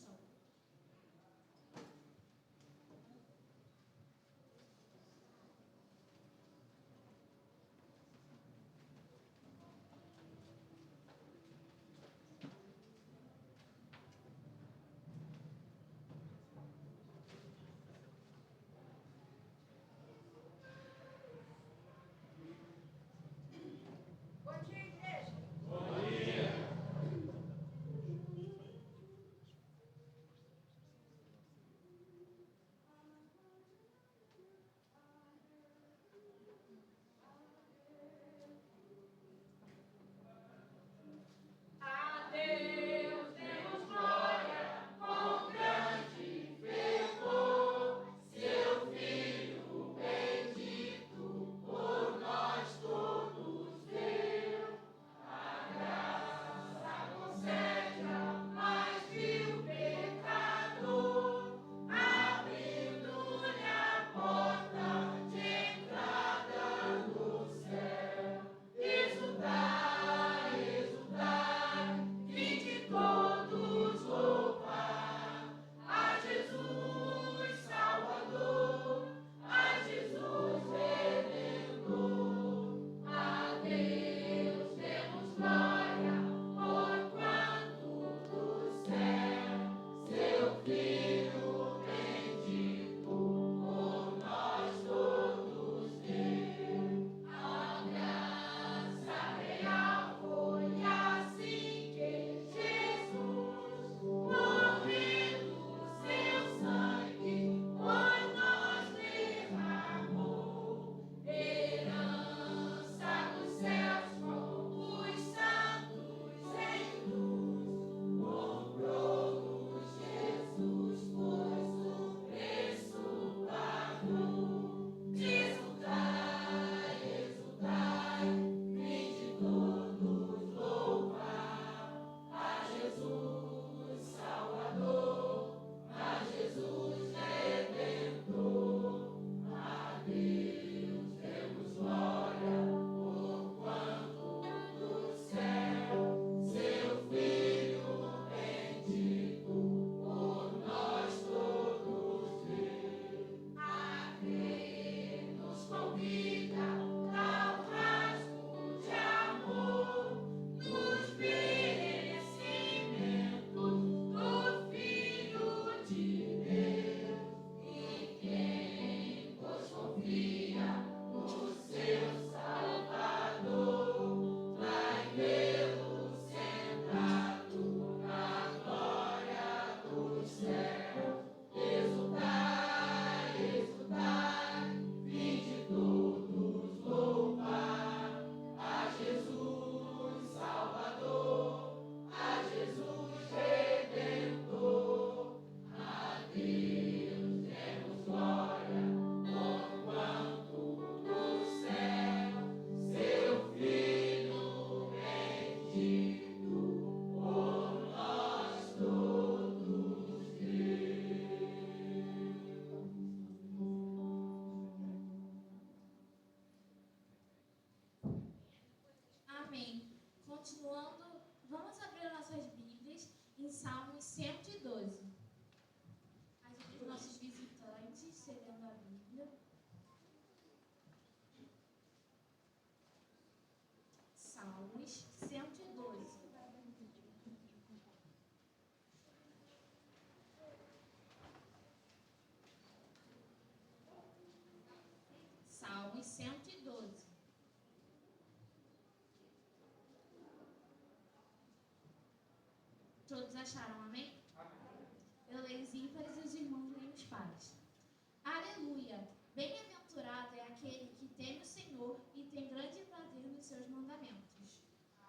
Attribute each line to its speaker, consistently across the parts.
Speaker 1: estão.
Speaker 2: Bom dia, igreja.
Speaker 3: Bom dia.
Speaker 2: A Deus demos glória com grande fervor. Seu Filho bendito por nós todos deu. A graça concede ao mais vil pecador, abrindo-lhe a porta de entrada no céu. Exultai, exultai, vinde todos louvar a Jesus Salvador, a Jesus Redentor. A Deus demos glória, porquanto do céu seu Filho bendito por nós todos deu. A graça real foi assim que Jesus, morrendo seu sangue por nós derramou. Herança dos céus com os santos em luz, comprou-nos Jesus, pois o preço pagou. Exultai, exultai, vinde todos louvar a Jesus Salvador, a Jesus Redentor. A Deus demos glória, porquanto do céu seu Filho bendito por nós todos deu. A crer nos convida ao rasgo de amor, nos merecimentos do Filho de Deus. E quem vos confia no seu Salvador, vai vê-lo sentado na glória dos céus. Exultai, exultai, vinde todos louvar a Jesus Salvador, a Jesus Redentor. A Deus demos glória, porquanto do céu seu Filho bendito por nós todos deu.
Speaker 1: Amém. Continuando, vamos abrir nossas Bíblias em Salmos 112. Ajude os nossos visitantes, cedendo a Bíblia. Salmos 112. Salmos 112. Todos acharam, amém? Eu leio os ímpares e os irmãos leem os pares. Aleluia! Bem-aventurado é aquele que teme o Senhor e tem grande prazer nos seus mandamentos.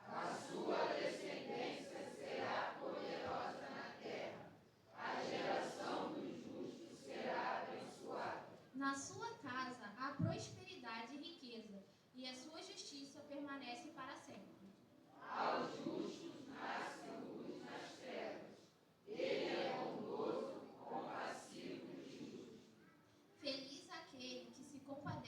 Speaker 2: A sua descendência será poderosa na terra, a geração dos justos será abençoada.
Speaker 1: Na sua casa há prosperidade e riqueza, e a sua justiça permanece para sempre.
Speaker 2: Aos justos nasce luz nas trevas, ele é bondoso, compassivo e justo.
Speaker 1: Feliz aquele que se compadece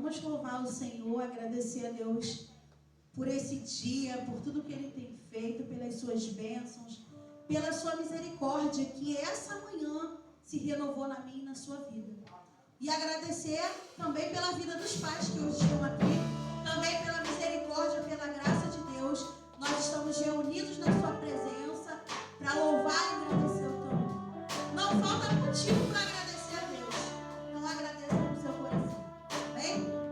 Speaker 3: Vamos louvar o Senhor, agradecer a Deus por esse dia, por tudo que Ele tem feito, pelas suas bênçãos, pela sua misericórdia, que essa manhã se renovou na minha e na sua vida. E agradecer também pela vida dos pais que hoje estão aqui, também pela misericórdia, pela graça de Deus. Nós estamos reunidos na sua presença para louvar e agradecer o teu nome. Não falta motivo para agradecer a Deus. Então agradeça no seu coração. Amém?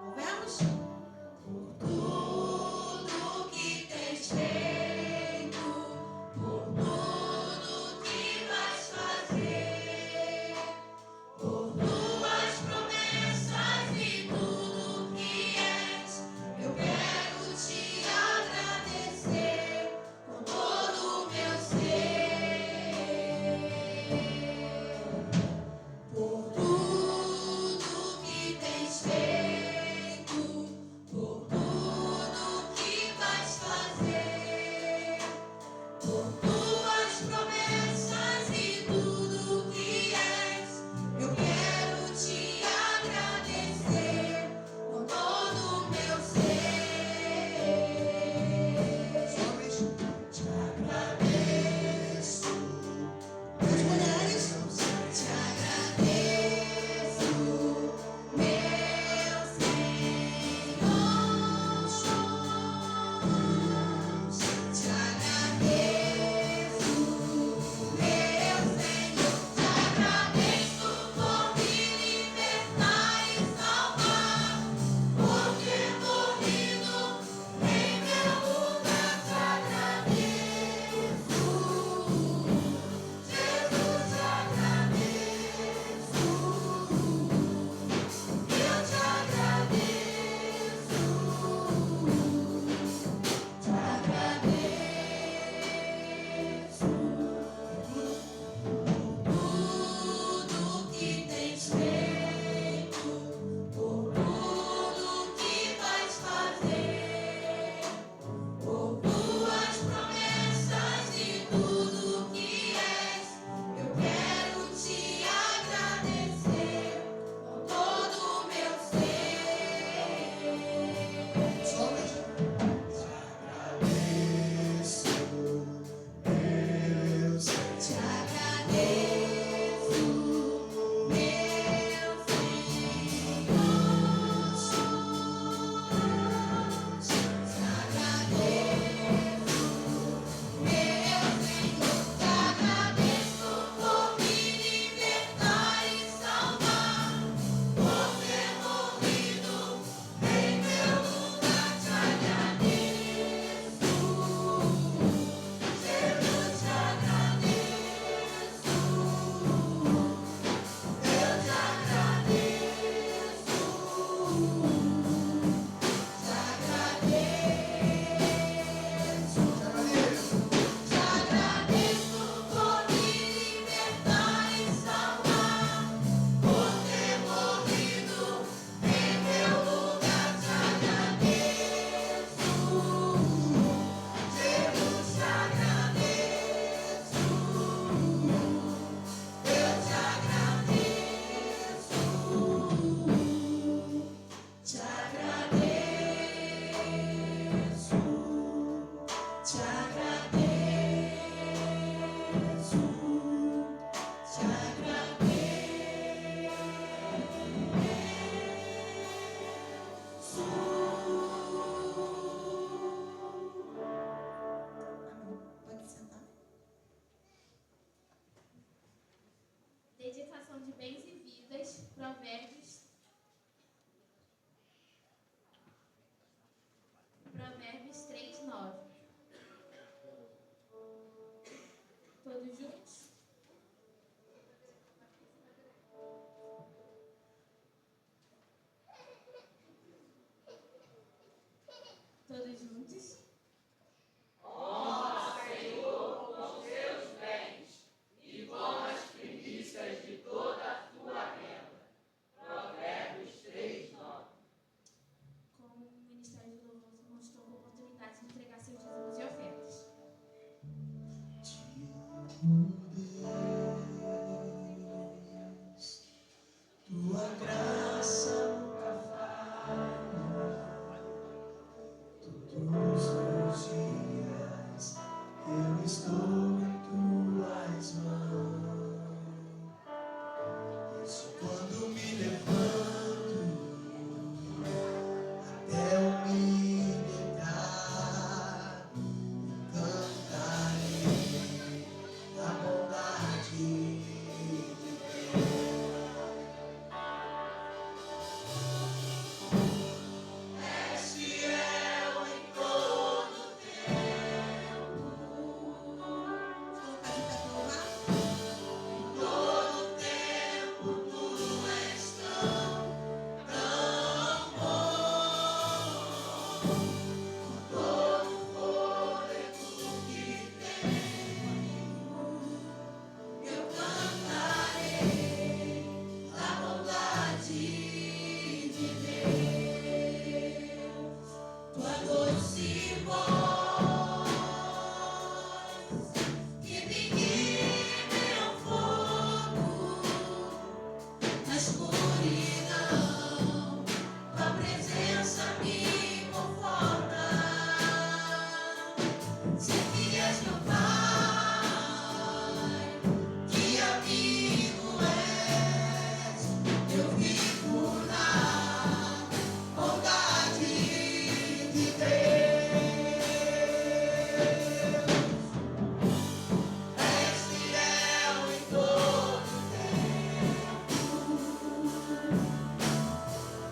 Speaker 3: Ouvemos?
Speaker 2: Tudo que tens feito, por tudo que vais fazer, por tuas promessas e tudo que és, eu quero te agradecer com todo o meu ser. Por tudo que tens feito, por tudo que vais fazer, por tuas promessas e tudo que és, eu quero te agradecer com todo o meu ser. Te agradeço, as mulheres, te agradeço, meu Senhor. Te agradeço, meu Senhor. Te agradeço por me libertar e salvar, por ter morrido em meu lugar. Te agradeço, Jesus, te agradeço. Eu te agradeço, te agradeço tudo que tens feito, por tudo que vais fazer, por tuas promessas e tudo que és, eu quero te agradecer com todo o meu ser. Te agradeço, meu Senhor. Te agradeço, meu Senhor. Te agradeço por me libertar e salvar, por ter morrido em meu lugar. Te agradeço, Jesus, te agradeço. Eu te agradeço, te agradeço por me libertar e salvar, por ter morrido em meu lugar. Te agradeço, Jesus, te agradeço. Eu te agradeço, te agradeço, te agradeço, te
Speaker 3: Pode sentar.
Speaker 1: Dedicação de bens e vidas, Provérbios 3:9. Todos juntos? Todos juntos? Como o Ministério do Louvor mostrou a oportunidade de entregar seus dízimos e ofertas.
Speaker 4: Todos os dias eu estou em tuas mãos. Isso quando me levanto até eu me deitar, cantarei a bondade de Deus. És fiel em todo tempo. Em todo tempo tu és tão bom. Com todo fôlego que tenho, eu cantarei a bondade de Deus. Tua doce voz que me guia meu fogo na escuridão. Tua presença me conforta. Sei que és meu Pai, que amigo és. Eu vivo na bondade de Deus. És fiel em todo tempo.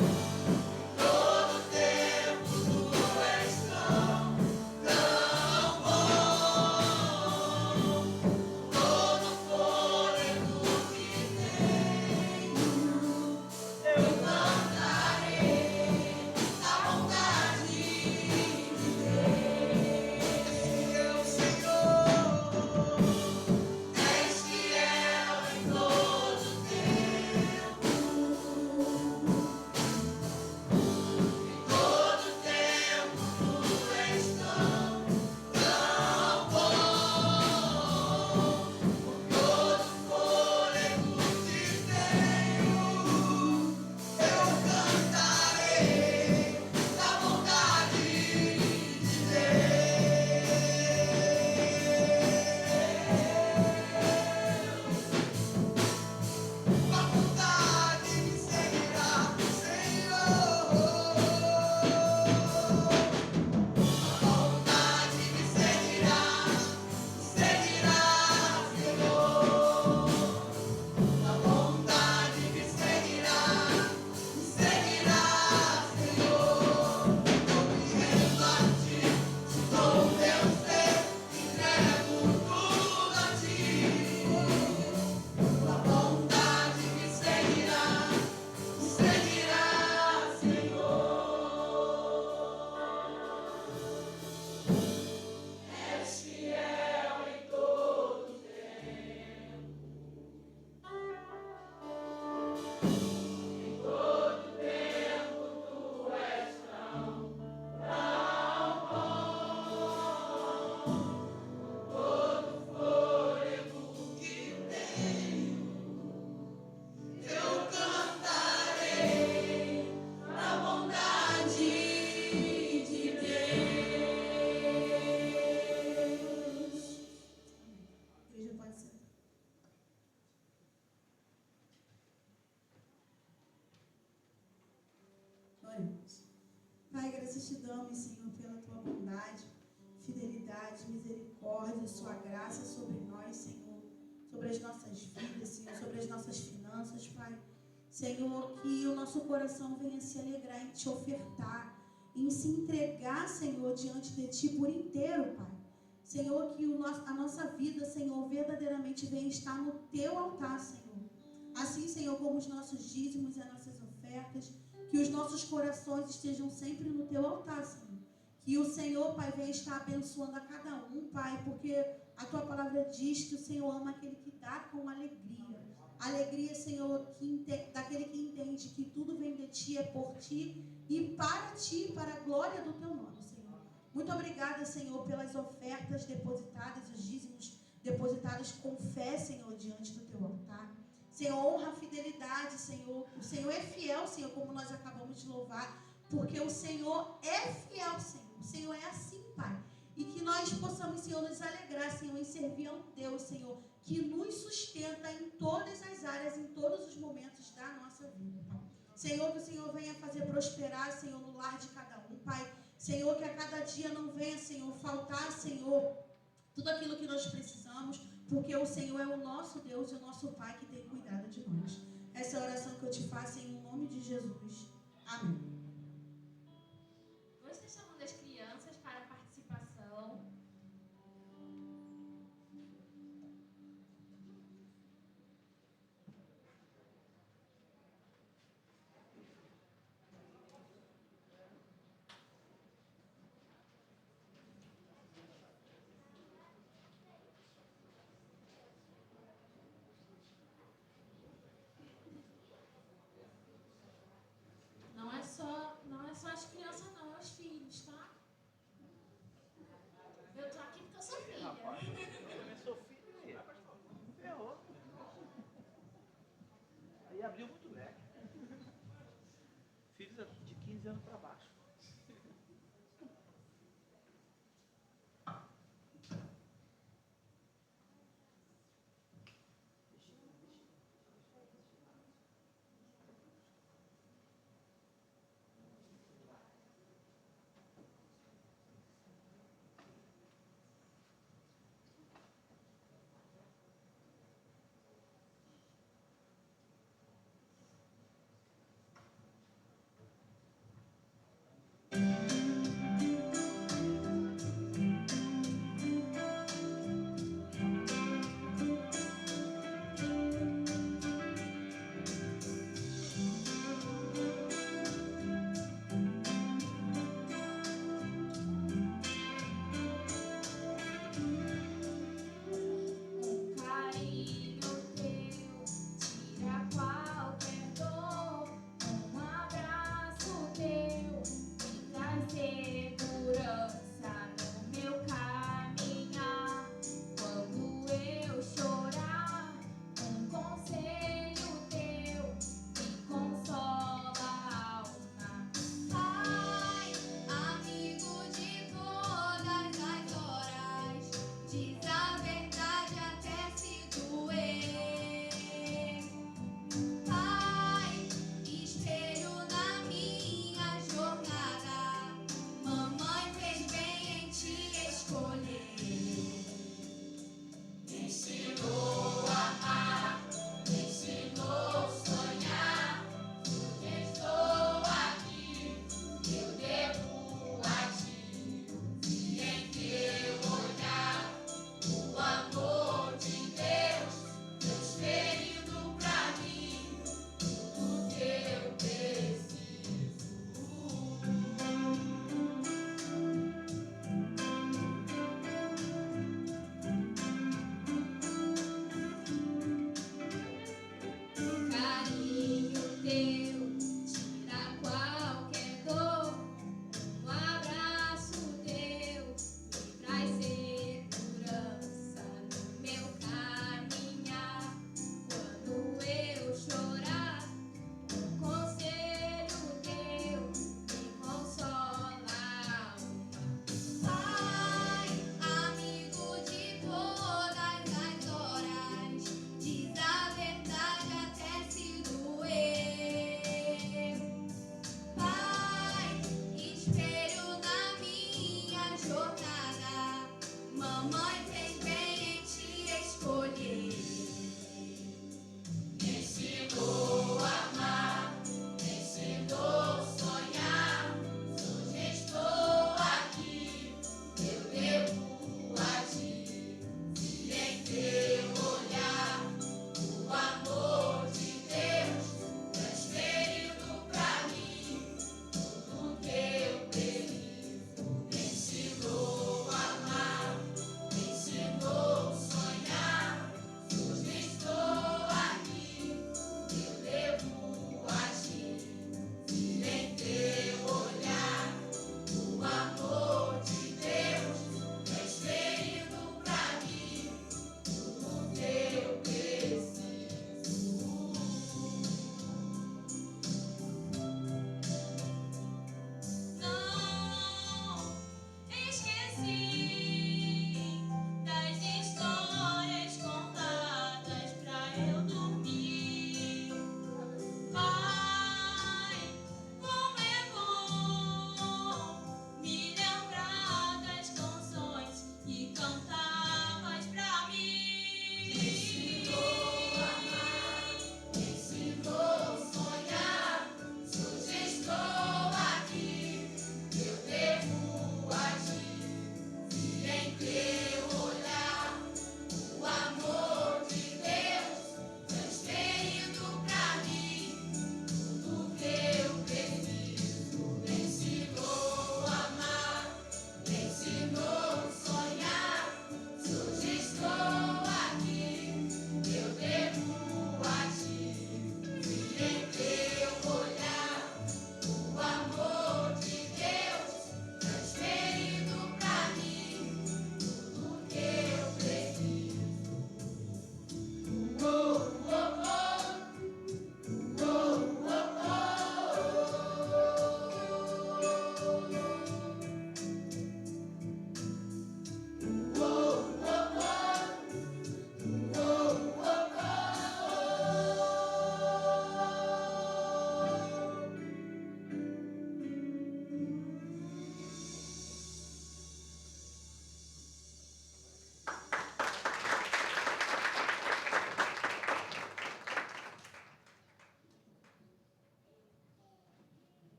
Speaker 4: Em todo tempo tu és tão bom. Todo fôlego que tenho, eu cantarei a bondade de Deus. Senhor, és fiel em todo tempo. Em todo tempo tu és tão bom. Todo fôlego que tenho, eu cantarei a bondade de Deus. A bondade me seguirá, Senhor. A bondade me seguirá, Senhor. A bondade me seguirá, Senhor. Eu me rendo a ti, sou teu ser, entrego tudo a ti. A bondade me seguirá, Senhor. És fiel em todo tempo. Em todo tempo tu és tão bom. Todo fôlego que tenho, eu cantarei a bondade de Deus.
Speaker 3: Igreja, pode ser. Oremos. Pai, graças te damos, Senhor, pela tua bondade, fidelidade, misericórdia, sua graça sobre nós, Senhor, sobre as nossas vidas, Senhor, sobre as nossas finanças, Pai. Senhor, que o nosso coração venha se alegrar em te ofertar, em se entregar, Senhor, diante de ti por inteiro, Pai. Senhor, que a nossa vida, Senhor, verdadeiramente venha estar no teu altar, Senhor. Assim, Senhor, como os nossos dízimos e as nossas ofertas, que os nossos corações estejam sempre no teu altar, Senhor. Que o Senhor, Pai, venha estar abençoando a cada um, Pai, porque a tua palavra diz que o Senhor ama aquele que dá com alegria. Alegria, Senhor, daquele que entende que tudo vem de ti, é por ti e para ti, para a glória do teu nome, Senhor. Muito obrigada, Senhor, pelas ofertas depositadas, os dízimos depositados com fé, Senhor, diante do teu altar. Senhor, honra a fidelidade, Senhor. O Senhor é fiel, Senhor, como nós acabamos de louvar, porque o Senhor é fiel, Senhor. O Senhor Senhor, nos alegrar, Senhor, em servir a um Deus, Senhor, que nos sustenta em todas as áreas, em todos os momentos da nossa vida, Pai. Senhor, que o Senhor venha fazer prosperar, Senhor, no lar de cada um, Pai. Senhor, que a cada dia não venha, Senhor, faltar, Senhor, tudo aquilo que nós precisamos, porque o Senhor é o nosso Deus e o nosso Pai que tem cuidado de nós. Essa é a oração que eu te faço em nome de Jesus. Amém.
Speaker 1: Vou estar chamando as crianças para a participação. Não é só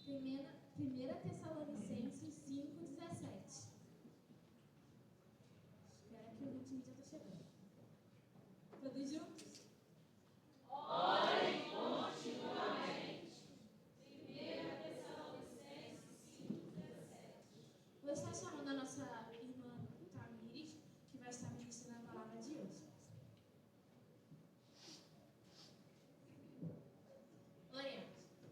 Speaker 1: 1 Tessalonicenses 5:17. Espera que o ritmo já está chegando. Todos juntos?
Speaker 2: Orem continuamente. 1 Tessalonicenses 5:17.
Speaker 1: Vou estar chamando a nossa irmã Tamires, que vai estar ministrando a palavra de hoje. Oremos.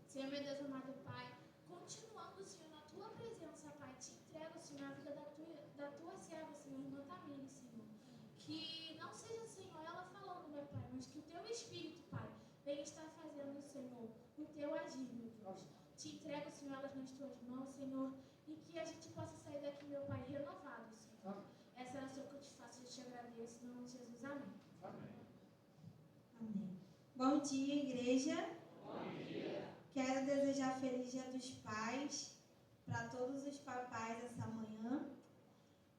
Speaker 1: Senhor, meu Deus amado Pai, continuando, Senhor, na Tua presença, Pai, te entrego, Senhor, a vida da Tua serva, Senhor, irmã Tamires, Senhor. Que não seja, Senhor, ela falando, meu Pai, mas que o Teu Espírito, Pai, venha estar fazendo, Senhor, o Teu agir, meu Deus. Te entrego, Senhor, elas nas Tuas mãos, Senhor, e que a gente possa sair daqui, meu Pai, renovado, Senhor. Essa é a oração que eu te faço, eu te agradeço, em nome de Jesus, amém.
Speaker 3: Amém. Bom dia, igreja. Bom dia. Quero desejar feliz Dia dos Pais para todos os papais essa manhã.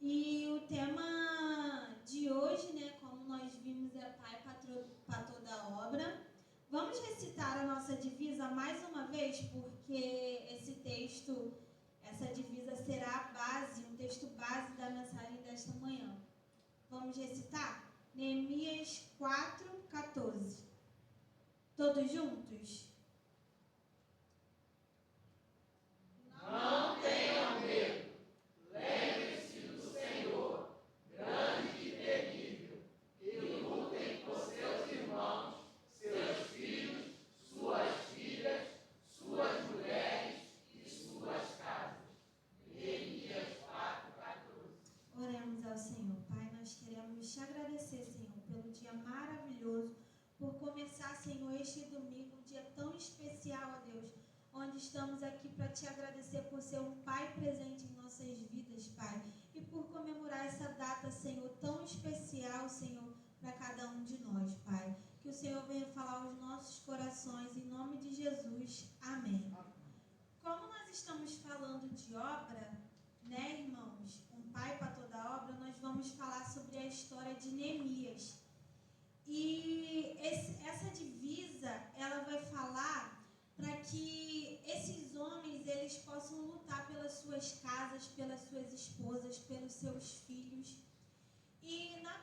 Speaker 3: E o tema de hoje, né, como nós vimos, é Pai para toda obra. Vamos recitar a nossa divisa mais uma vez, porque esse texto, essa divisa será a base, um texto base da mensagem desta manhã. Vamos recitar? Neemias 4:14. Todos juntos?
Speaker 2: Não tenham medo. Lembre-se do Senhor, grande e terrível, e lutem por seus irmãos, seus filhos, suas filhas, suas mulheres e suas casas. Neemias 4:14.
Speaker 3: Oremos ao Senhor. Pai, nós queremos te agradecer, Senhor, pelo dia maravilhoso, por começar, Senhor, este domingo, um dia tão especial, ó Deus, onde estamos aqui para te agradecer por ser um Pai presente em nossas vidas, Pai, e por comemorar essa data, Senhor, tão especial, Senhor, para cada um de nós, Pai. Que o Senhor venha falar aos nossos corações, em nome de Jesus. Amém. Como nós estamos falando de obra, né, irmãos, um pai para toda obra, nós vamos falar sobre a história de Neemias. E essa divisa, ela vai falar para que esses homens, eles possam lutar pelas suas casas, pelas suas esposas, pelos seus filhos. E na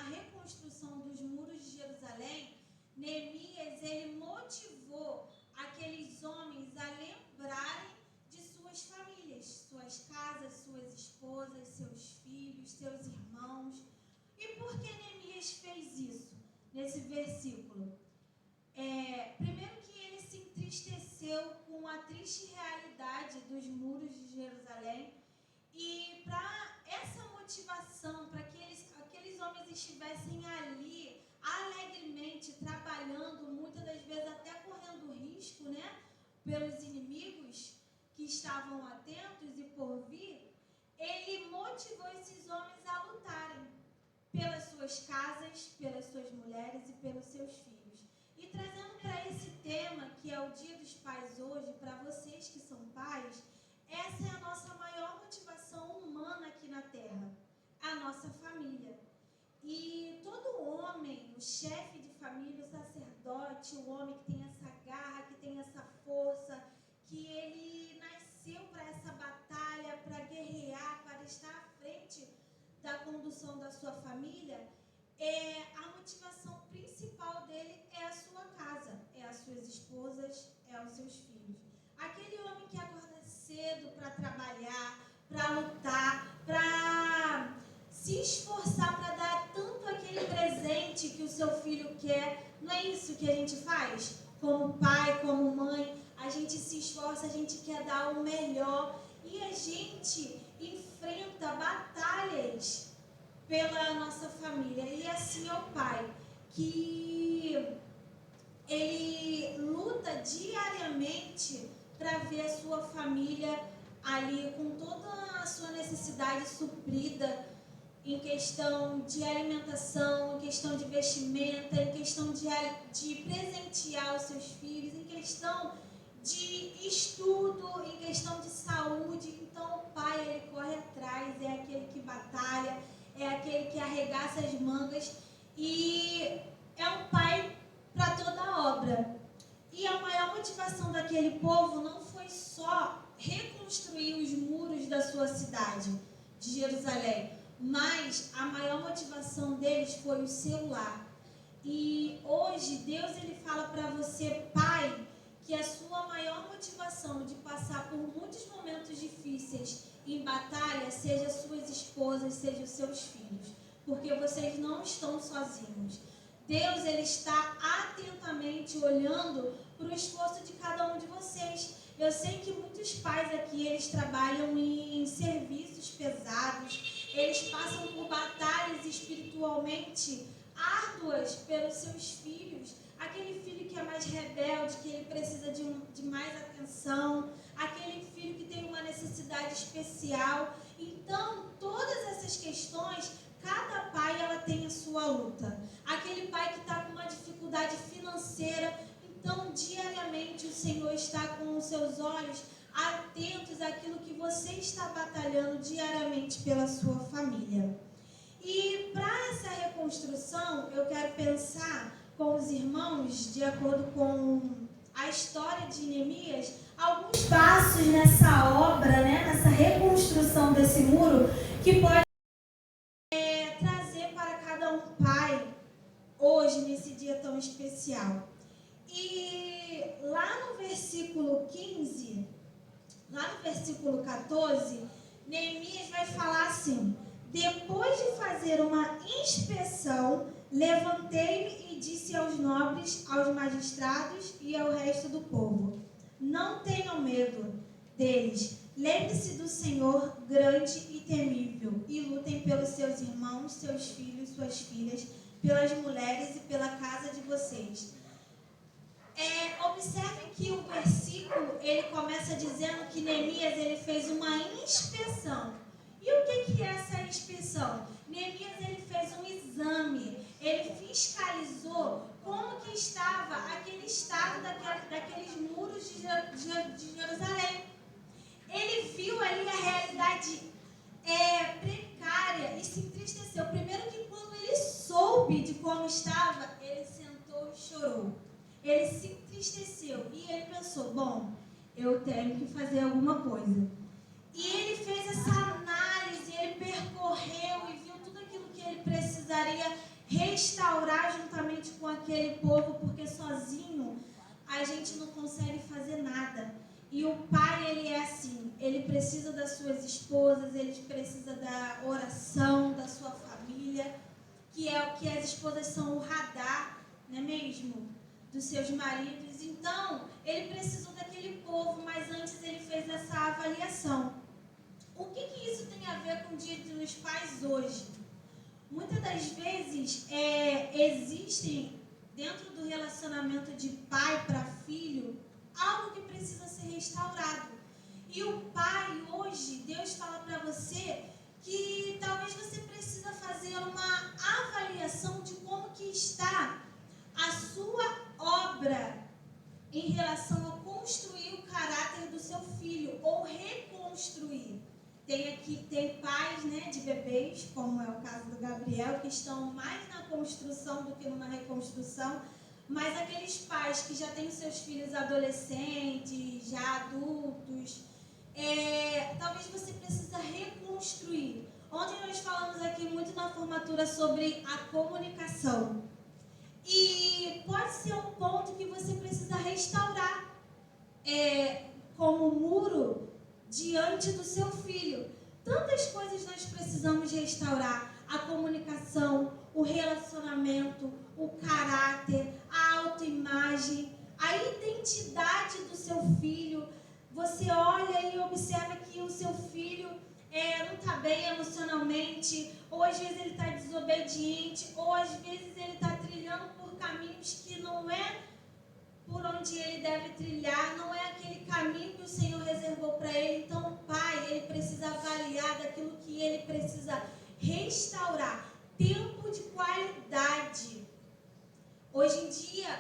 Speaker 3: reconstrução dos muros de Jerusalém, Neemias, ele motivou aqueles homens a lembrarem de suas famílias, suas casas, suas esposas, seus filhos, seus irmãos. E por que Neemias fez isso nesse versículo? Primeiro que ele se entristeceu com a triste realidade dos muros de Jerusalém, e para essa motivação, para que aqueles homens estivessem ali alegremente trabalhando, muitas das vezes até correndo risco, né, pelos inimigos que estavam atentos e por vir, ele motivou esses homens a lutarem pelas suas casas, pelas suas mulheres e pelos seus filhos. E trazendo para esse tema, que é o Dia dos Pais hoje, para vocês que são pais, essa é a nossa maior motivação humana aqui na Terra, a nossa família. E todo homem, o chefe de família, o sacerdote, o homem que tem essa garra, que tem essa força, que ele nasceu para essa batalha, para guerrear, para estar à frente da condução da sua família, a motivação principal dele é a sua casa, é as suas esposas, é os seus filhos. Aquele homem que acorda cedo para trabalhar, para lutar, para se esforçar para dar tanto aquele presente que o seu filho quer, não é isso que a gente faz? Como pai, como mãe, a gente se esforça, a gente quer dar o melhor e a gente enfrenta batalhas pela nossa família. E assim é o pai, que ele luta diariamente para ver a sua família ali com toda a sua necessidade suprida, em questão de alimentação, em questão de vestimenta, em questão de presentear os seus filhos, em questão de estudo, em questão de saúde. Então o pai, ele corre atrás, é aquele que batalha, é aquele que arregaça as mangas e é um pai para toda obra. E a maior motivação
Speaker 5: motivação daquele povo não foi só reconstruir os muros da sua cidade, de Jerusalém, mas a maior motivação deles foi o seu lar. E hoje Deus ele fala para você, pai, que a sua maior motivação de passar por muitos momentos difíceis em batalha seja suas esposas, seja os seus filhos, porque vocês não estão sozinhos. Deus ele está atentamente olhando para o esforço de cada um de vocês. Eu sei que muitos pais aqui, eles trabalham em serviços pesados, eles passam por batalhas espiritualmente árduas pelos seus filhos. Aquele filho que é mais rebelde, que ele precisa de mais atenção, aquele filho que tem uma necessidade especial. Então, todas essas questões, cada pai ela tem a sua luta. Aquele pai que está com uma dificuldade financeira, então diariamente o Senhor está com os seus olhos atentos àquilo que você está batalhando diariamente pela sua família. E para essa reconstrução, eu quero pensar com os irmãos, de acordo com a história de Neemias, alguns passos nessa obra, né, nessa reconstrução desse muro, que pode trazer para cada um pai, hoje, nesse dia tão especial. E lá no versículo 15, lá no versículo 14, Neemias vai falar assim: depois de fazer uma inspeção, levantei-me e disse aos nobres, aos magistrados e ao resto do povo: não tenham medo deles. Lembre-se do Senhor grande e temível e lutem pelos seus irmãos, seus filhos, suas filhas, pelas mulheres e pela casa de vocês. Observe que o versículo ele começa dizendo que Neemias ele fez uma inspeção. E o que é essa inspeção? Neemias ele fez um exame, ele fiscalizou como que estava aquele estado daqueles muros de Jerusalém. Ele viu ali a realidade precária e se entristeceu. Primeiro que quando ele soube de como estava, ele sentou e chorou. Ele se entristeceu e ele pensou, bom, eu tenho que fazer alguma coisa. E ele fez essa análise, ele percorreu e viu tudo aquilo que ele precisaria restaurar juntamente com aquele povo, porque sozinho a gente não consegue fazer nada. E o pai, ele é assim, ele precisa das suas esposas, ele precisa da oração, da sua família, que é o que as esposas são o radar, não é mesmo? Dos seus maridos. Então, ele precisou daquele povo, mas antes ele fez essa avaliação. O que isso tem a ver com o Dia dos Pais hoje? Muitas das vezes existem dentro do relacionamento de pai para filho algo que precisa ser restaurado. E o pai hoje, Deus fala para você que talvez você precisa fazer uma avaliação de como que está a sua obra em relação a construir o caráter do seu filho ou reconstruir. Tem pais, né, de bebês, como é o caso do Gabriel, que estão mais na construção do que numa reconstrução, mas aqueles pais que já têm seus filhos adolescentes, já adultos, talvez você precisa reconstruir. Ontem nós falamos aqui muito na formatura sobre a comunicação. E pode ser um ponto que você precisa restaurar como muro diante do seu filho. Tantas coisas nós precisamos restaurar: a comunicação, o relacionamento, o caráter, a autoimagem, a identidade do seu filho. Você olha e observa que o seu filho não está bem emocionalmente, ou às vezes ele está desobediente, ou às vezes ele está trilhando por caminhos que não é por onde ele deve trilhar, não é aquele caminho que o Senhor reservou para ele. Então o pai, ele precisa avaliar daquilo que ele precisa restaurar. Tempo de qualidade. Hoje em dia,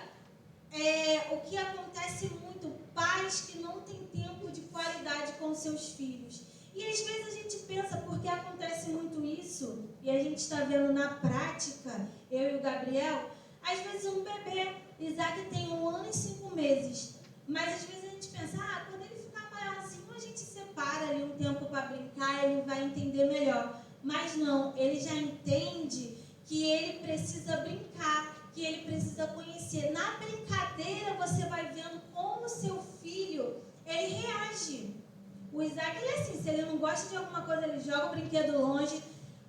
Speaker 5: o que acontece muito, pais que não têm tempo de qualidade com seus filhos. E às vezes a gente pensa, porque acontece muito isso, e a gente está vendo na prática, eu e o Gabriel, às vezes um bebê, Isaac tem 1 ano e 5 meses, Mas às vezes a gente pensa, quando ele ficar maiorzinho, a gente separa ali um tempo para brincar, ele vai entender melhor. Mas não, ele já entende que ele precisa brincar, que ele precisa conhecer. Na brincadeira você vai vendo como o seu filho, ele reage. O Isaac, ele é assim, se ele não gosta de alguma coisa, ele joga o brinquedo longe.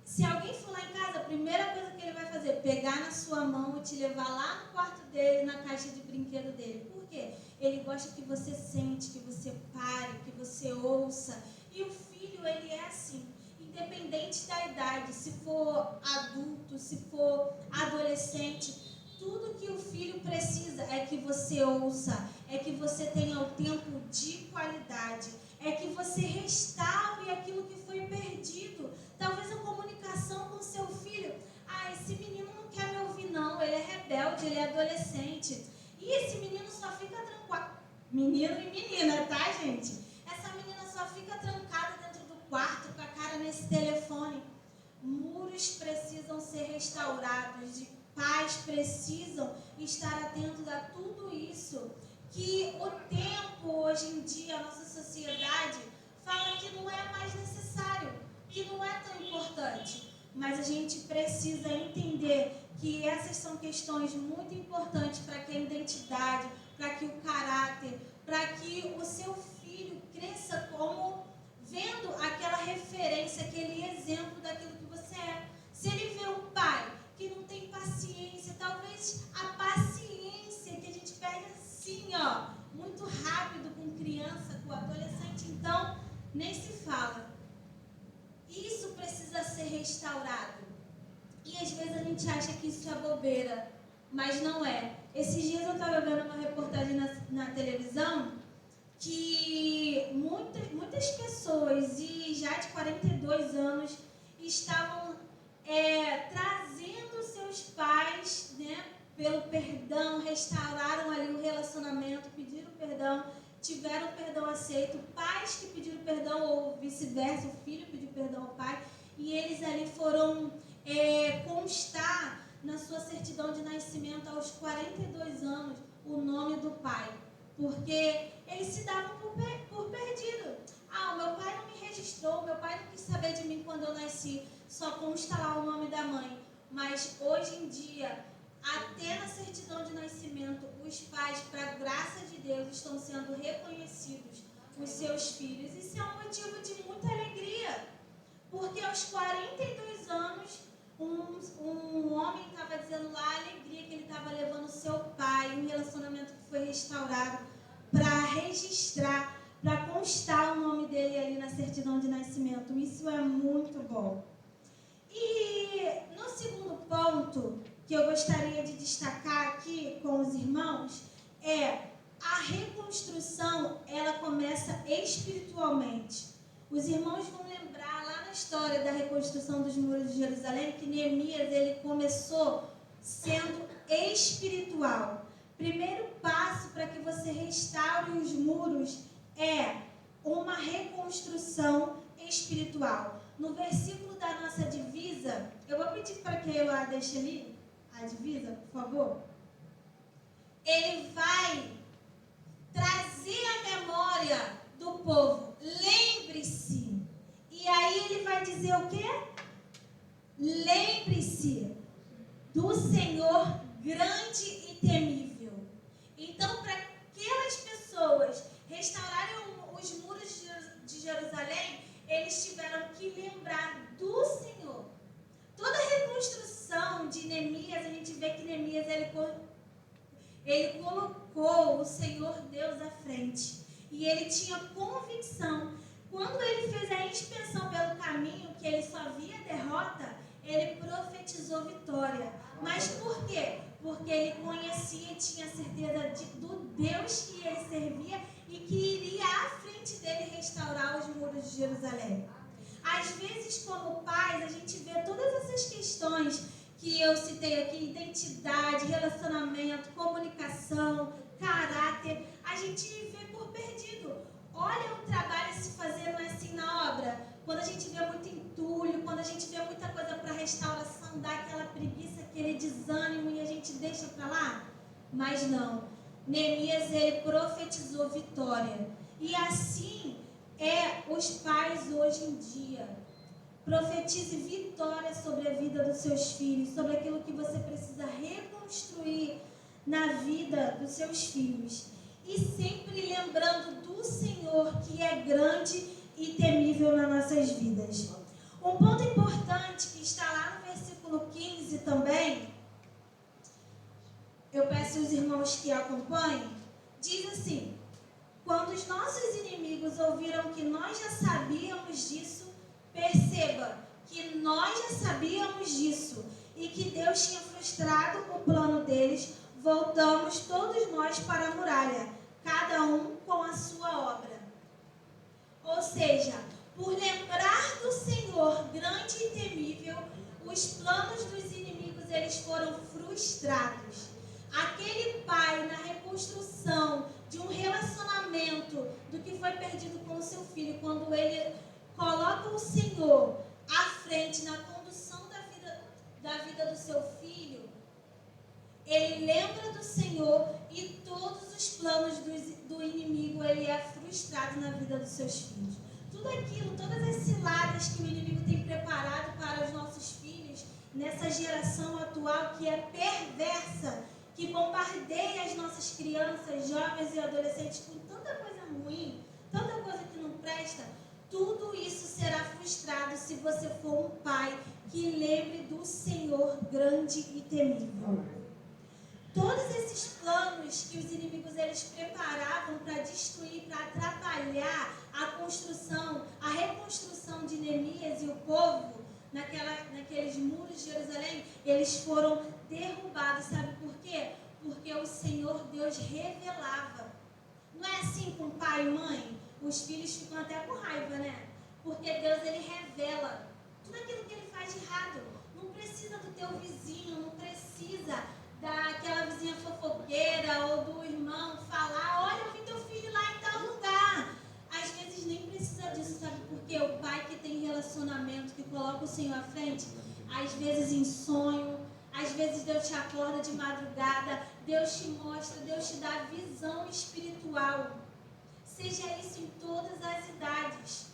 Speaker 5: Se alguém for lá em casa, a primeira coisa que ele vai fazer é pegar na sua mão e te levar lá no quarto dele, na caixa de brinquedo dele. Por quê? Ele gosta que você sente, que você pare, que você ouça. E o filho, ele é assim, independente da idade, se for adulto, se for adolescente, tudo que o filho precisa é que você ouça, é que você tenha o tempo de qualidade, é que você restaure aquilo que foi perdido. Talvez a comunicação com seu filho, esse menino não quer me ouvir não, ele é rebelde, ele é adolescente. E esse menino só fica trancado, menino e menina, tá, gente? Essa menina só fica trancada dentro do quarto com a cara nesse telefone. Muros precisam ser restaurados, pais precisam estar atentos a tudo isso. Que o tempo, hoje em dia, a nossa sociedade fala que não é mais necessário, que não é tão importante. Mas a gente precisa entender que essas são questões muito importantes para que a identidade, para que o caráter, para que o seu filho cresça como vendo aquela referência, aquele exemplo daquilo que você é. Se ele vê um pai que não tem paciência, talvez a paciência que a gente perde assim, muito rápido com criança, com adolescente, então nem se fala. Isso precisa ser restaurado. E às vezes a gente acha que isso é bobeira, mas não é. Esses dias eu estava vendo uma reportagem na televisão que muitas pessoas, e já de 42 anos, estavam trazendo seus pais, né, pelo perdão, restauraram ali o relacionamento, pediram perdão, tiveram perdão aceito, pais que pediram perdão ou vice-versa, o filho pediu perdão ao pai, e eles ali foram constar na sua certidão de nascimento aos 42 anos o nome do pai, porque eles se davam por perdido. O meu pai não me registrou, meu pai não quis saber de mim quando eu nasci, só consta lá o nome da mãe. Mas hoje em dia, até na certidão de nascimento, os pais, para a graça de Deus, estão sendo reconhecidos, os seus filhos. Isso é um motivo de muita alegria, porque aos 42 anos, um homem estava dizendo lá a alegria que ele estava levando o seu pai, um relacionamento que foi restaurado, para registrar, para constar o nome dele ali na certidão de nascimento. Isso é muito bom. E no segundo ponto que eu gostaria de destacar aqui com os irmãos é a reconstrução, ela começa espiritualmente. Os irmãos vão lembrar lá na história da reconstrução dos muros de Jerusalém que Neemias, ele começou sendo espiritual. Primeiro passo para que você restaure os muros é uma reconstrução espiritual. No versículo da nossa divisa, eu vou pedir para que eu deixe ali a divisa, por favor. Ele vai trazer a memória do povo. Lembre-se. E aí ele vai dizer o quê? Lembre-se do Senhor grande e temível. Então, para aquelas pessoas restaurarem os muros de Jerusalém, eles tiveram que lembrar do Senhor. Toda a reconstrução de Neemias, a gente vê que Neemias ele colocou o Senhor Deus à frente. E ele tinha convicção. Quando ele fez a inspeção pelo caminho, que ele só via derrota, ele profetizou vitória. Mas por quê? Porque ele conhecia e tinha certeza do Deus que ele servia e que iria à frente dele restaurar os muros de Jerusalém. Às vezes, como pais, a gente vê todas essas questões que eu citei aqui, identidade, relacionamento, comunicação, caráter, a gente vê por perdido. Olha o trabalho se fazendo assim na obra. Quando a gente vê muito entulho, quando a gente vê muita coisa para restauração, dá aquela preguiça, aquele desânimo e a gente deixa para lá. Mas não. Neemias, ele profetizou vitória. E assim os pais hoje em dia. Profetize vitória sobre a vida dos seus filhos, sobre aquilo que você precisa reconstruir na vida dos seus filhos. E sempre lembrando do Senhor, que é grande e temível nas nossas vidas. Um ponto importante que está lá no versículo 15 também, eu peço aos irmãos que acompanhem, diz assim: quando os nossos inimigos ouviram que nós já sabíamos disso, perceba que nós já sabíamos disso e que Deus tinha frustrado o plano deles, voltamos todos nós para a muralha, cada um com a sua obra. Ou seja, por lembrar do Senhor grande e temível, os planos dos inimigos eles foram frustrados. Aquele pai, na reconstrução de um relacionamento do que foi perdido com o seu filho, quando ele coloca o Senhor à frente na condução da vida do seu filho, ele lembra do Senhor e todos os planos do inimigo ele é frustrado na vida dos seus filhos. Tudo aquilo, todas as ciladas que o inimigo tem preparado para os nossos filhos nessa geração atual que é perversa, que bombardeia as nossas crianças, jovens e adolescentes com tanta coisa ruim, tanta coisa que não presta, tudo isso será frustrado se você for um pai que lembre do Senhor grande e temível. Todos esses planos que os inimigos eles preparavam para destruir, para atrapalhar a construção, a reconstrução de Neemias e o povo naqueles muros de Jerusalém, eles foram derrubados. Sabe por quê? Porque o Senhor Deus revelava. Não é assim com pai e mãe? Os filhos ficam até com raiva, né? Porque Deus ele revela tudo aquilo que ele faz de errado. Não precisa do teu vizinho, não precisa daquela vizinha fofoqueira ou do irmão falar: olha, eu vi teu filho lá em tal lugar. Às vezes nem precisa disso, sabe? Porque o pai que tem relacionamento, que coloca o Senhor à frente, às vezes em sonho, às vezes Deus te acorda de madrugada, Deus te mostra, Deus te dá visão espiritual. Seja isso em todas as idades.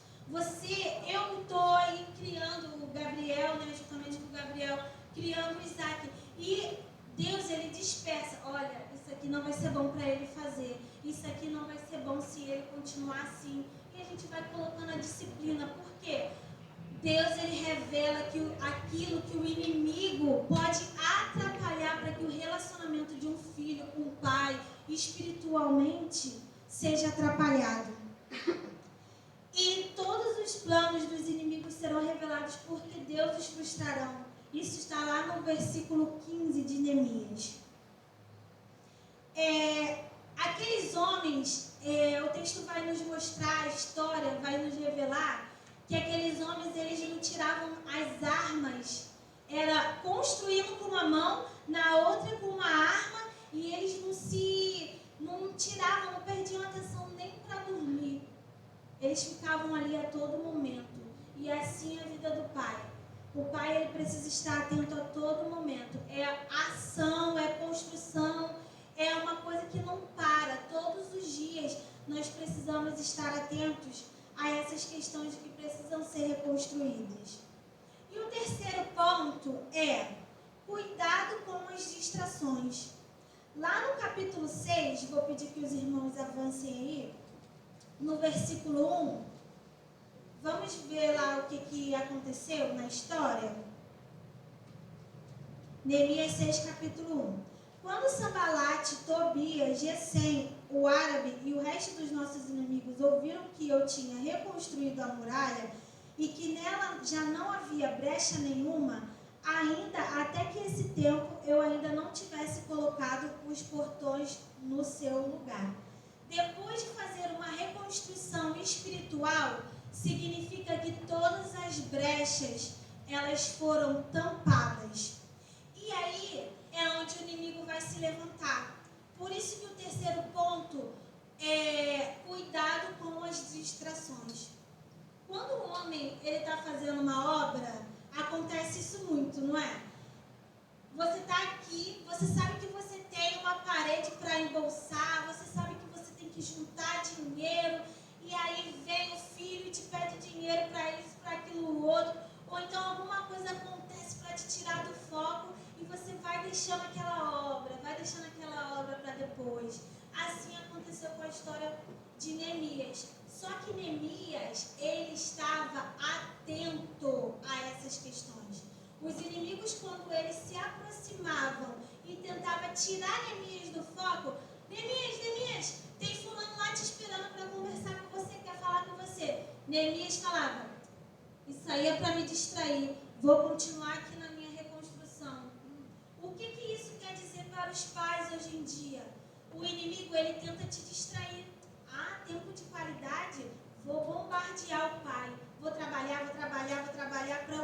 Speaker 5: Eu estou aí criando o Gabriel, né, juntamente com o Gabriel, criando o Isaac. E Deus, ele dispersa. Olha, isso aqui não vai ser bom para ele fazer. Isso aqui não vai ser bom se ele continuar assim. E a gente vai colocando a disciplina. Por quê? Deus, ele revela aquilo que o inimigo pode atrapalhar para que o relacionamento de um filho com o pai, espiritualmente, seja atrapalhado. E todos os planos dos inimigos serão revelados porque Deus os frustrarão. Isso está lá no versículo 15 de Neemias. Aqueles homens, o texto vai nos mostrar, a história vai nos revelar que aqueles homens, eles não tiravam as armas, era construindo com uma mão, na outra com uma arma, e eles não tiravam, não perdiam atenção nem para dormir. Eles ficavam ali a todo momento. E assim é a vida do pai. O pai, ele precisa estar atento a todo momento. É ação, é construção, é uma coisa que não para. Todos os dias nós precisamos estar atentos a essas questões que precisam ser reconstruídas. E o terceiro ponto é cuidado com as distrações. Lá no capítulo 6, vou pedir que os irmãos avancem aí, no versículo 1, vamos ver lá o que aconteceu na história. Neemias 6, capítulo 1. Quando Sambalate, Tobias, Gesem, o árabe e o resto dos nossos inimigos ouviram que eu tinha reconstruído a muralha e que nela já não havia brecha nenhuma, ainda até que esse tempo eu ainda não tivesse colocado os portões no seu lugar. Depois de fazer uma reconstrução espiritual, significa que todas as brechas, elas foram tampadas. E aí é onde o inimigo vai se levantar. Por isso que o terceiro ponto é cuidado com as distrações. Quando o homem está fazendo uma obra, acontece isso muito, não é? Você está aqui, você sabe que você tem uma parede para embolsar, você sabe que você tem que juntar dinheiro, e aí vem o filho e te pede dinheiro para isso, para aquilo outro, ou então alguma coisa acontece para te tirar do foco e você vai deixando aquela obra para depois. Assim aconteceu com a história de Neemias. Só que Neemias, ele estava atento a essas questões. Os inimigos, quando eles se aproximavam e tentavam tirar Neemias do foco, Neemias, tem fulano lá te esperando para conversar com você, quer falar com você. Neemias falava, isso aí é para me distrair, vou continuar aqui na minha reconstrução. O que isso quer dizer para os pais hoje em dia? O inimigo, ele tenta te distrair. Tempo de qualidade, vou bombardear o pai. Vou trabalhar para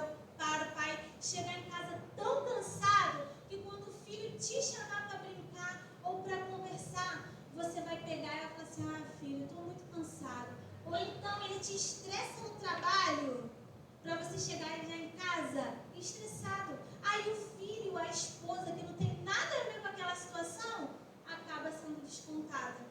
Speaker 5: o pai chegar em casa tão cansado que quando o filho te chamar para brincar ou para conversar, você vai pegar e vai falar assim, filho, estou muito cansado. Ou então ele te estressa no trabalho para você chegar já em casa estressado. Aí o filho, a esposa, que não tem nada a ver com aquela situação, acaba sendo descontado.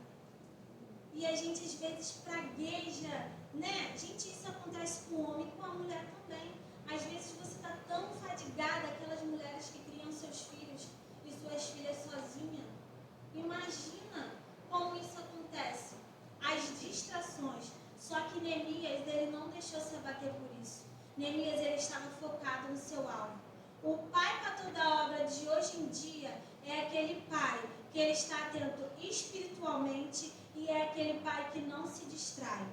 Speaker 5: E a gente às vezes pragueja, né? Gente, isso acontece com o homem e com a mulher também. Às vezes você está tão fadigada, aquelas mulheres que criam seus filhos e suas filhas sozinhas. Imagina como isso acontece. As distrações. Só que Neemias, ele não deixou se abater por isso. Neemias, ele estava focado no seu alvo. O pai para toda a obra de hoje em dia é aquele pai que ele está atento espiritualmente e é aquele pai que não se distrai.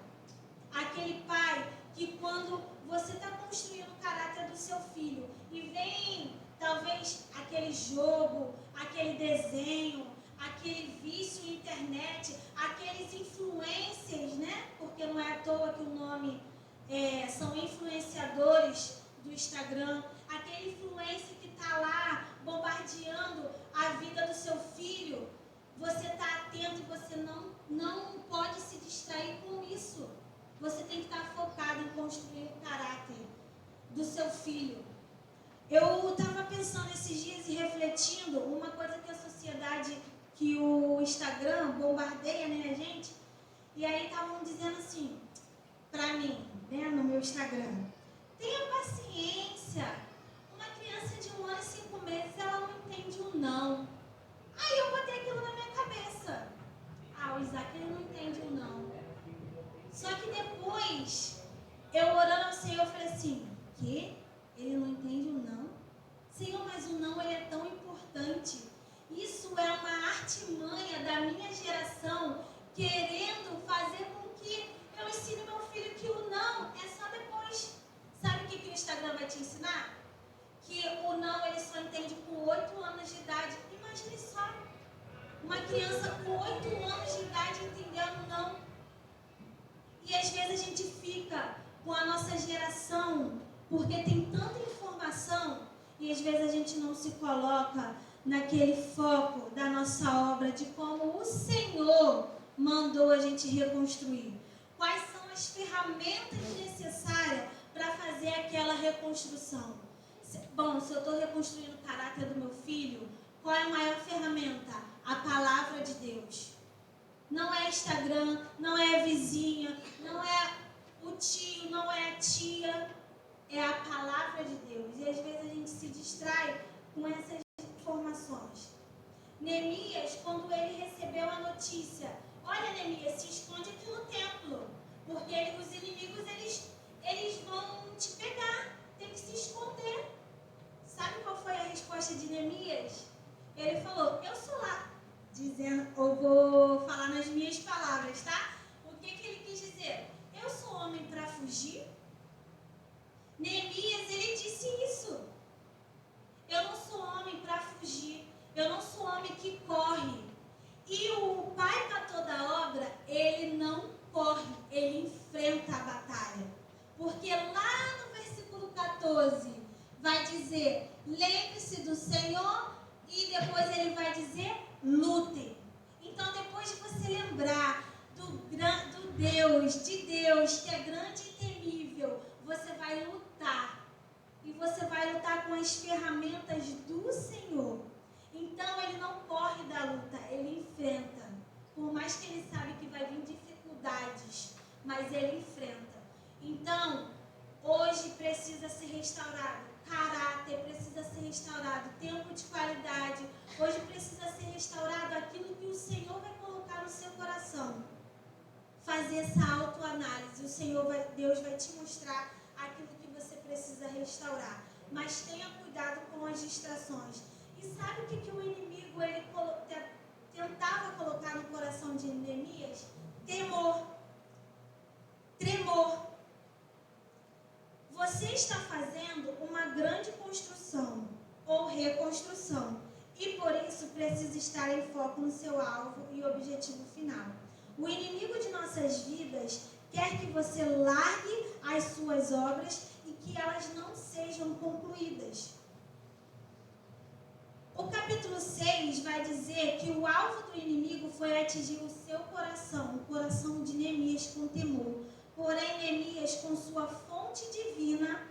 Speaker 5: Aquele pai que quando você está construindo o caráter do seu filho e vem talvez aquele jogo, aquele desenho, aquele vício na internet, aqueles influencers, né? Porque não é à toa que o nome são influenciadores do Instagram, aquele influencer que está lá bombardeando a vida do seu filho, você está atento e você não pode se distrair com isso. Você tem que estar focado em construir o caráter do seu filho. Eu estava pensando esses dias e refletindo uma coisa que a sociedade, que o Instagram bombardeia, né, a gente? E aí estavam dizendo assim, para mim, né, no meu Instagram, tenha paciência. Uma criança de 1 ano e 5 meses, ela não entende um não. Aí eu botei aquilo na minha cabeça. O Isaac, ele não entende um não. Só que depois, eu orando ao Senhor, eu falei assim, que? Ele não entende um não? Senhor, mas o não, ele é tão importante. Isso é uma artimanha da minha geração, querendo fazer com que eu ensine meu filho que o não é só depois. Sabe o que o Instagram vai te ensinar? Que o não, ele só entende com 8 anos de idade. Imagine só, uma criança com 8 anos de idade entendendo não. E às vezes a gente fica com a nossa geração, porque tem tanta informação, e às vezes a gente não se coloca naquele foco da nossa obra, de como o Senhor mandou a gente reconstruir. Quais são as ferramentas necessárias para fazer aquela reconstrução? Bom, se eu estou reconstruindo o caráter do meu filho, qual é a maior ferramenta? A palavra de Deus. Não é Instagram, não é a vizinha, não é o tio, não é a tia. É a palavra de Deus. E às vezes a gente se distrai com essas informações. Neemias, quando ele recebeu a notícia, olha, Neemias, se esconde aqui no templo, porque os inimigos, eles vão te pegar, tem que se esconder. Sabe qual foi a resposta de Neemias? Ele falou, eu sou lá, dizendo, eu vou falar nas minhas palavras, tá? O que ele quis dizer? Eu sou homem para fugir? Neemias, ele disse isso. Eu não sou homem para fugir. Eu não sou homem que corre. E o pai para toda obra, ele não corre, ele enfrenta a batalha. Porque lá no versículo 14, vai dizer, lembre-se do Senhor, e depois ele vai dizer, lutem. Então, depois de você lembrar de Deus, que é grande e temível, você vai lutar. E você vai lutar com as ferramentas do Senhor. Então ele não corre da luta, ele enfrenta. Por mais que ele sabe que vai vir dificuldades, mas ele enfrenta. Então, hoje precisa ser restaurado caráter, precisa ser restaurado tempo de qualidade. Hoje precisa ser restaurado aquilo que o Senhor vai colocar no seu coração. Fazer essa autoanálise. Deus vai te mostrar aquilo que você precisa restaurar. Mas tenha cuidado com as distrações. E sabe o que o inimigo tentava colocar no coração de Neemias? Temor. Tremor. Você está fazendo uma grande construção ou reconstrução e por isso precisa estar em foco no seu alvo e objetivo final. O inimigo de nossas vidas quer que você largue as suas obras e que elas não sejam concluídas. O capítulo 6 vai dizer que o alvo do inimigo foi atingir o seu coração, o coração de Neemias com temor. Porém, Neemias, com sua fonte divina,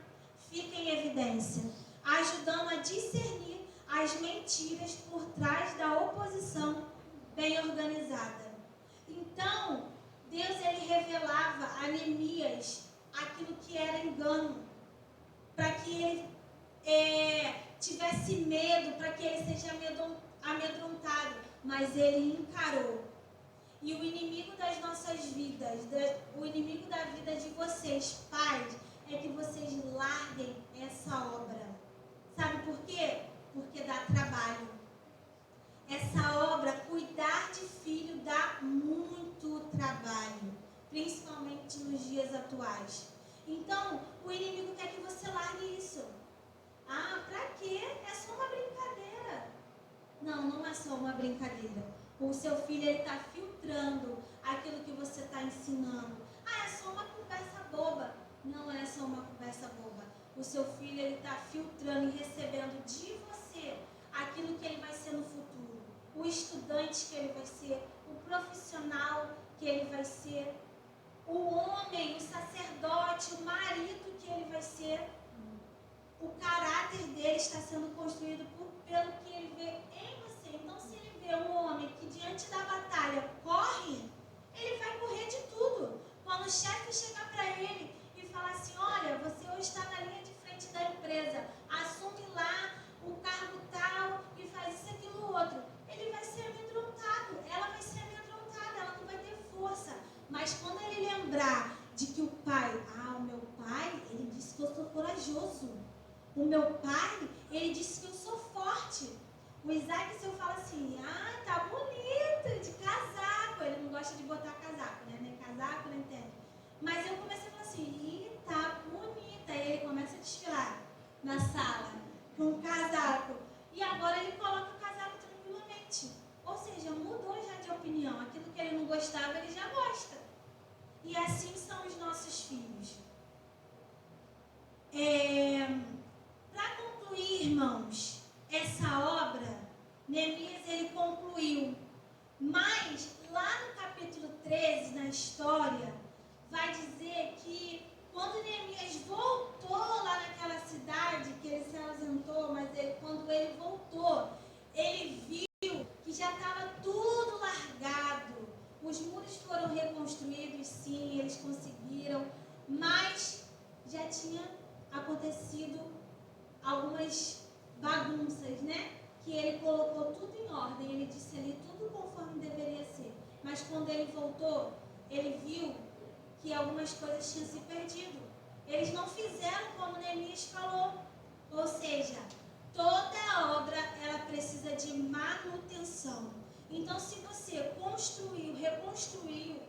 Speaker 5: fica em evidência, ajudando a discernir as mentiras por trás da oposição bem organizada. Então, Deus ele revelava a Neemias aquilo que era engano, para que ele tivesse medo, para que ele seja amedrontado, mas ele encarou. E o inimigo das nossas vidas, o inimigo da vida de vocês, pais, é que vocês larguem essa obra. Sabe por quê? Porque dá trabalho. Essa obra, cuidar de filho, dá muito trabalho, principalmente nos dias atuais. Então, o inimigo quer que você largue isso. Ah, pra quê? É só uma brincadeira. Não, não é só uma brincadeira. O seu filho está filtrando aquilo que você está ensinando. Ah, é só uma conversa boba. Não é só uma conversa boba. O seu filho está filtrando e recebendo de você aquilo que ele vai ser no futuro. O estudante que ele vai ser, o profissional que ele vai ser, o homem, o sacerdote, o marido que ele vai ser. O caráter dele está sendo construído pelo que ele vê em você. Então, se ele vê um homem que diante da batalha corre, ele vai correr de tudo. Quando o chefe chegar para ele e falar assim, olha, você hoje está na linha de frente da empresa, assume lá o cargo tal e faz isso, aquilo, outro. Ele vai ser amedrontado, ela vai ser amedrontada, ela não vai ter força. Mas quando ele lembrar de que o meu pai, ele disse que eu sou corajoso. O meu pai, ele disse que eu sou forte. O Isaac, se eu falo assim, tá bonito, de casaco. Ele não gosta de botar casaco, né? Nem casaco, nem tênis. Mas eu comecei a falar assim, tá bonita. Aí ele começa a desfilar na sala com um casaco. E agora ele coloca o casaco tranquilamente. Ou seja, mudou já de opinião. Aquilo que ele não gostava, ele já gosta. E assim são os nossos filhos. Para concluir, irmãos, essa obra, Neemias ele concluiu. Mas lá no capítulo 13, na história, vai dizer que quando Neemias voltou lá naquela cidade, que ele se ausentou, mas quando ele voltou, ele viu que já estava tudo largado. Os muros foram reconstruídos, sim, eles conseguiram, mas já tinha acontecido algumas bagunças, né? Que ele colocou tudo em ordem, ele disse ali tudo conforme deveria ser. Mas quando ele voltou, ele viu que algumas coisas tinham se perdido. Eles não fizeram como Neemias falou. Ou seja, toda obra ela precisa de manutenção. Então, se você construiu, reconstruiu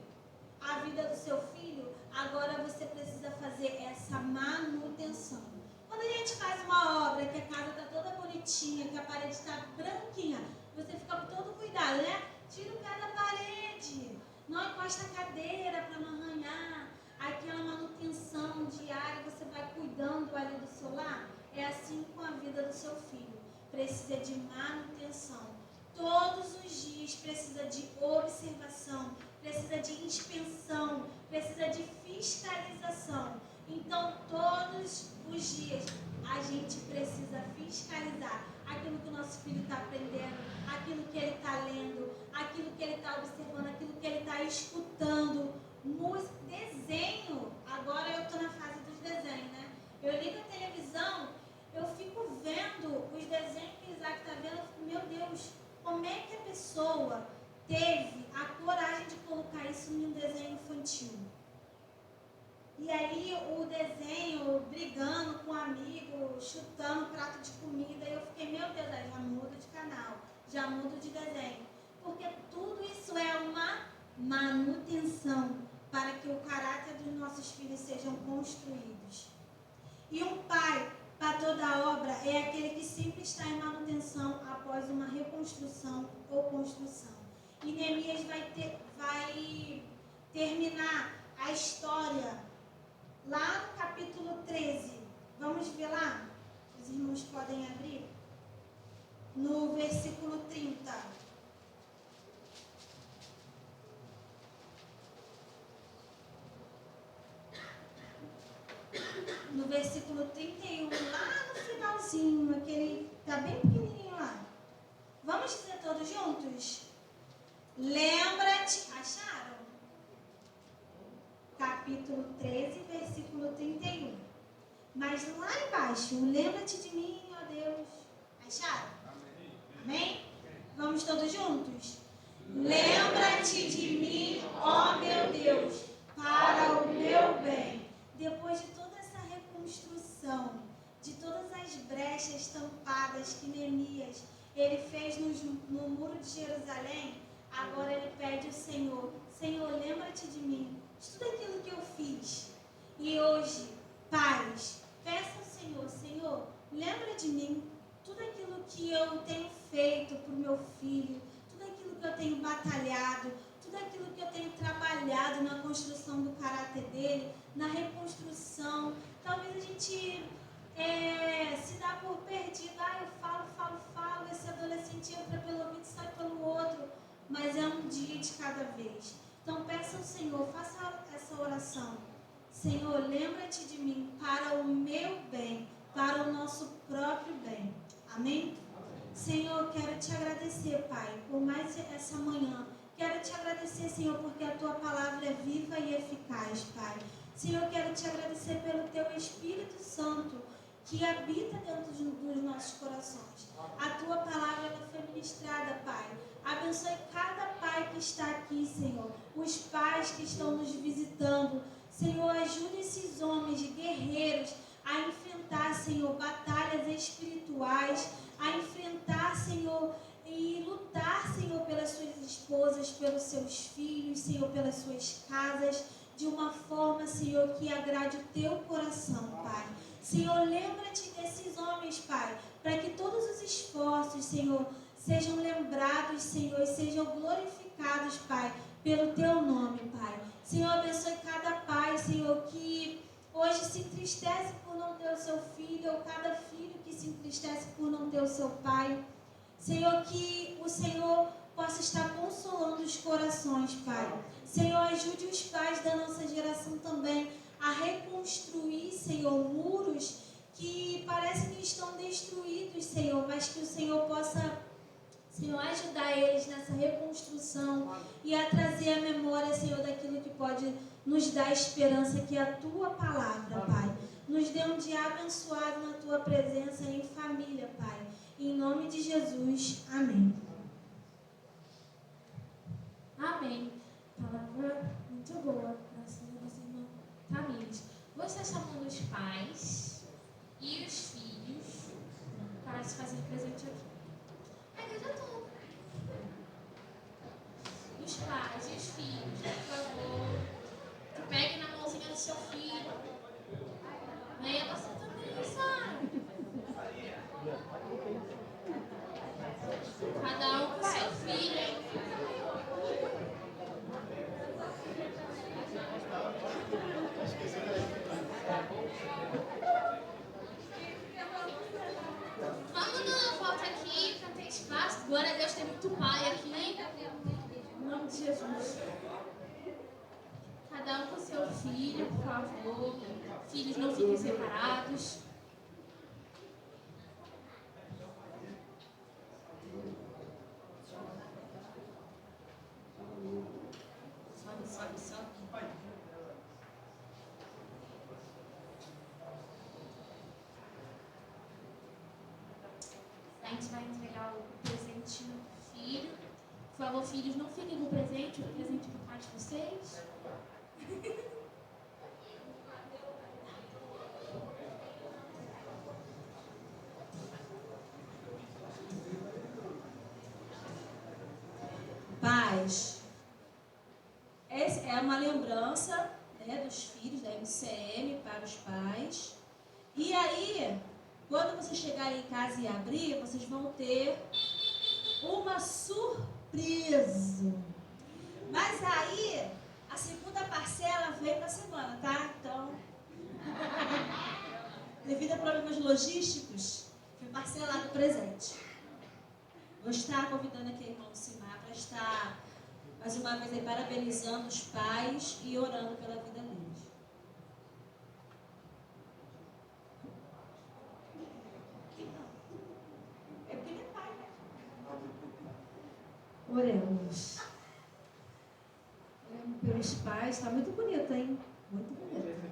Speaker 5: a vida do seu filho, agora você precisa fazer essa manutenção. Quando a gente faz uma obra que a casa está toda bonitinha, que a parede está branquinha, você fica com todo cuidado, né? Tira o pé da parede, não encosta a cadeira para não arranhar. Aquela manutenção diária, você vai cuidando ali do seu lar. É assim com a vida do seu filho. Precisa de manutenção. Todos os dias precisa de observação, precisa de inspeção, precisa de fiscalização. Então, todos os dias, a gente precisa fiscalizar aquilo que o nosso filho está aprendendo, aquilo que ele está lendo, aquilo que ele está observando, aquilo que ele está escutando. Desenho, agora eu estou na fase dos desenhos, né? Eu ligo a televisão, eu fico vendo os desenhos que o Isaac está vendo, eu fico, meu Deus, como é que a pessoa teve a coragem de colocar isso em um desenho infantil? E aí o desenho, brigando com um amigo, chutando prato de comida, e eu fiquei, meu Deus, aí já mudo de canal, já mudo de desenho. Porque tudo isso é uma manutenção para que o caráter dos nossos filhos sejam construídos. E um pai para toda obra é aquele que sempre está em manutenção após uma reconstrução ou construção. E Neemias vai terminar a história lá no capítulo 13. Vamos ver lá? Os irmãos podem abrir. No versículo 30. No versículo 31, lá no finalzinho, aquele tá bem pequenininho lá. Vamos dizer todos juntos? Lembra-te, acharam? Capítulo 13, versículo 31. Mas lá embaixo, lembra-te de mim, ó Deus. Acharam? Amém? Vamos todos juntos? Lembra-te de mim, ó meu Deus, para o meu bem. Depois de toda essa reconstrução, de todas as brechas tampadas que Neemias ele fez no muro de Jerusalém, agora ele pede ao Senhor, Senhor, lembra-te de mim, de tudo aquilo que eu fiz. E hoje, pais, peça ao Senhor, Senhor, lembra de mim, tudo aquilo que eu tenho feito para o meu filho, tudo aquilo que eu tenho batalhado, tudo aquilo que eu tenho trabalhado na construção do caráter dele, na reconstrução. Talvez a gente se dá por perdido. Eu falo, esse adolescente entra pelo ouvido e sai pelo outro. Mas é um dia de cada vez. Então peça ao Senhor, faça essa oração. Senhor, lembra-te de mim para o meu bem, para o nosso próprio bem. Amém? Senhor, quero te agradecer, Pai, por mais essa manhã. Quero te agradecer, Senhor, porque a tua palavra é viva e eficaz, Pai. Senhor, quero te agradecer pelo teu Espírito Santo que habita dentro dos nossos corações. A tua palavra ela foi ministrada, Pai. Abençoe cada pai que está aqui, Senhor. Os pais que estão nos visitando. Senhor, ajude esses homens guerreiros a enfrentar, Senhor, batalhas espirituais, a enfrentar, Senhor, e lutar, Senhor, pelas suas esposas, pelos seus filhos, Senhor, pelas suas casas, de uma forma, Senhor, que agrade o teu coração, Pai. Senhor, lembra-te desses homens, Pai, para que todos os esforços, Senhor, sejam lembrados, Senhor, e sejam glorificados, Pai, pelo teu nome, Pai. Senhor, abençoe cada pai, Senhor, que hoje se entristece por não ter o seu filho, ou cada filho que se entristece por não ter o seu pai. Senhor, que o Senhor possa estar consolando os corações, Pai. Senhor, ajude os pais da nossa geração também a reconstruir, Senhor, muros que parecem que estão destruídos, Senhor, mas que o Senhor possa, Senhor, ajudar eles nessa reconstrução e a trazer a memória, Senhor, daquilo que pode nos dar esperança, que é a tua palavra, Pai. Nos dê um dia abençoado na tua presença em família, Pai. Em nome de Jesus. Amém.
Speaker 1: Amém. Palavra muito boa. Graças a Deus, irmã Tamires. Vou estar chamando os pais e os filhos para se fazer presente aqui. A igreja toda. Os pais e os filhos, por favor. Que pegue na mãozinha do seu filho. Venha você também, Sara. Cada um com seu filho, hein? Vamos dar uma volta aqui. filho, por favor. Filhos, não fiquem separados. Sobe. A gente vai entregar o presente no filho. Por favor, filhos, não fiquem com o presente por pai de vocês.
Speaker 5: Pais, essa é uma lembrança, né, dos filhos da MCM para os pais. E aí, quando vocês chegarem em casa e abrir, vocês vão ter uma surpresa. Mas aí, a segunda parcela veio na semana, tá? Então, devido a problemas logísticos, foi parcelado o presente. Vou estar convidando aqui a irmã Simar para estar, mais uma vez, aí, parabenizando os pais e orando pela vida deles. É porque ele é pai, né?
Speaker 3: Oremos. Oremos pelos pais. Está muito bonita, hein? Muito bonita.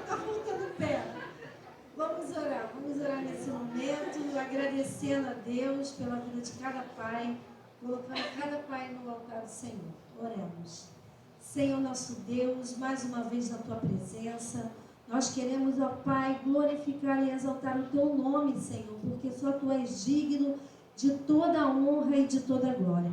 Speaker 3: Está faltando pé. Vamos orar nesse momento, agradecendo a Deus pela vida de cada pai, colocando cada pai no altar do Senhor. Oremos. Senhor nosso Deus, mais uma vez na tua presença, nós queremos, ó Pai, glorificar e exaltar o teu nome, Senhor, porque só tu és digno de toda a honra e de toda a glória.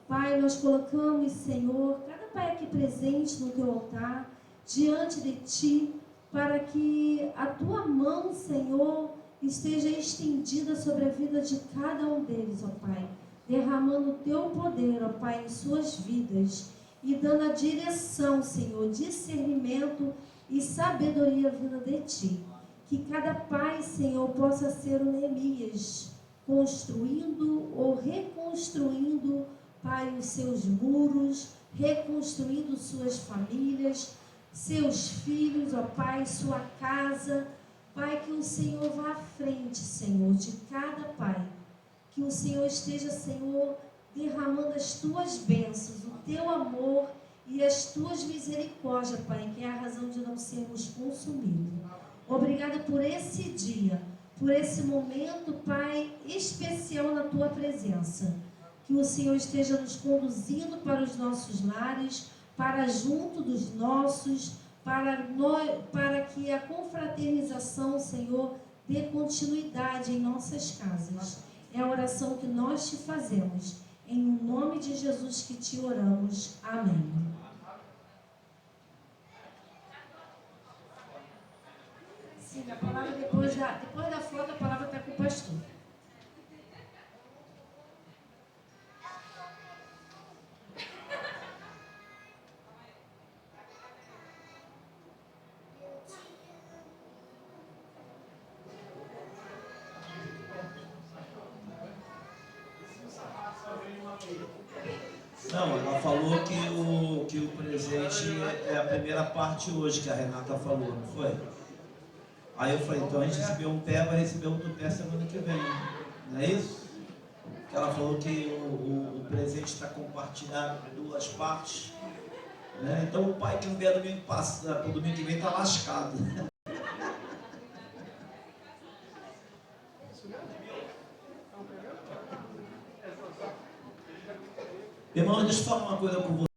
Speaker 3: Pai, nós colocamos, Senhor, cada pai aqui presente no teu altar, diante de ti, para que a tua mão, Senhor, esteja estendida sobre a vida de cada um deles, ó Pai, derramando o teu poder, ó Pai, em suas vidas e dando a direção, Senhor, discernimento e sabedoria vinda de ti. Que cada pai, Senhor, possa ser um Neemias, construindo ou reconstruindo, Pai, os seus muros, reconstruindo suas famílias, seus filhos, ó Pai, sua casa. Pai, que o Senhor vá à frente, Senhor, de cada pai. Que o Senhor esteja, Senhor, derramando as tuas bênçãos, o teu amor e as tuas misericórdias, Pai, que é a razão de não sermos consumidos. Obrigada por esse dia, por esse momento, Pai, especial na tua presença. Que o Senhor esteja nos conduzindo para os nossos lares, para junto dos nossos, para que a confraternização, Senhor, dê continuidade em nossas casas. É a oração que nós te fazemos. Em nome de Jesus que te oramos. Amém. Sim, a palavra depois da foto, a palavra está com o pastor.
Speaker 6: Não, ela falou que o presente é a primeira parte hoje, que a Renata falou, não foi? Aí eu falei, então a gente recebeu um pé, vai receber outro pé semana que vem, não é isso? Que ela falou que o presente está compartilhado em duas partes, né? Então o pai que não vier domingo que vem está lascado. Irmão, deixa eu falar uma coisa com você.